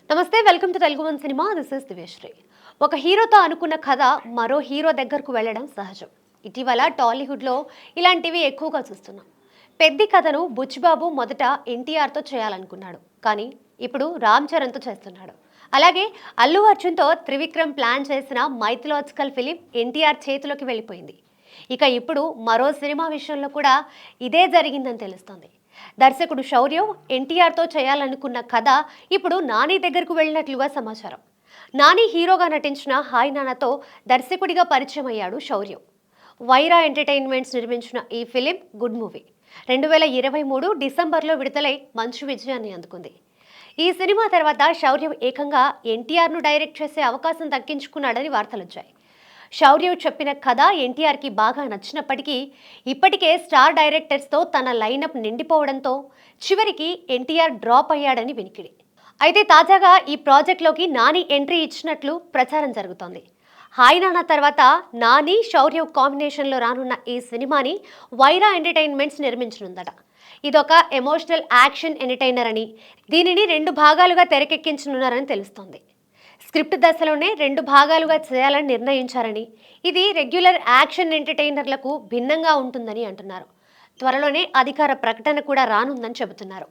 నమస్తే, welcome to Telugu one cinema. This is Divyashree. ఒక హీరోతో అనుకున్న కథ మరో హీరో దగ్గరకు వెళ్ళడం సహజం. ఇటీవల టాలీవుడ్లో ఇలాంటివి ఎక్కువగా చూస్తున్నాం. పెద్ద కథను బుచ్చిబాబు మొదట ఎన్టీఆర్తో చేయాలనుకున్నాడు, కానీ ఇప్పుడు రామ్ చరణ్తో చేస్తున్నాడు. అలాగే అల్లు అర్జున్తో త్రివిక్రమ్ ప్లాన్ చేసిన మైథలాజికల్ ఫిలిం ఎన్టీఆర్ చేతిలోకి వెళ్ళిపోయింది. ఇక ఇప్పుడు మరో సినిమా విషయంలో కూడా ఇదే జరిగిందని తెలుస్తోంది. దర్శకుడు శౌర్యం ఎన్టీఆర్తో చేయాలనుకున్న కథ ఇప్పుడు నాని దగ్గరకు వెళ్ళినట్లుగా సమాచారం. నాని హీరోగా నటించిన హాయ్ నాన్నతో దర్శకుడిగా పరిచయం అయ్యాడు శౌర్యం. వైరా ఎంటర్టైన్మెంట్స్ నిర్మించిన ఈ ఫిలిం గుడ్ మూవీ 2023 డిసెంబర్లో విడుదలై మంచి విజయాన్ని అందుకుంది. ఈ సినిమా తర్వాత శౌర్యం ఏకంగా ఎన్టీఆర్ను డైరెక్ట్ చేసే అవకాశం దక్కించుకున్నాడని వార్తలొచ్చాయి. శౌర్యం చెప్పిన కథ ఎన్టీఆర్కి బాగా నచ్చినప్పటికీ ఇప్పటికే స్టార్ డైరెక్టర్స్తో తన లైనప్ నిండిపోవడంతో చివరికి ఎన్టీఆర్ డ్రాప్ అయ్యాడని వినికిడి. అయితే తాజాగా ఈ ప్రాజెక్ట్లోకి నాని ఎంట్రీ ఇచ్చినట్లు ప్రచారం జరుగుతోంది. హాయ్ నాన్న తర్వాత నాని శౌర్యం కాంబినేషన్లో రానున్న ఈ సినిమాని వైరా ఎంటర్టైన్మెంట్స్ నిర్మించనుందట. ఇదొక ఎమోషనల్ యాక్షన్ ఎంటర్టైనర్ అని, దీనిని 2 భాగాలుగా తెరకెక్కించనున్నారని తెలుస్తోంది. స్క్రిప్ట్ దశలోనే 2 భాగాలుగా చేయాలని నిర్ణయించారని, ఇది రెగ్యులర్ యాక్షన్ ఎంటర్టైనర్లకు భిన్నంగా ఉంటుందని అంటున్నారు. త్వరలోనే అధికార ప్రకటన కూడా రానుందని చెబుతున్నారు.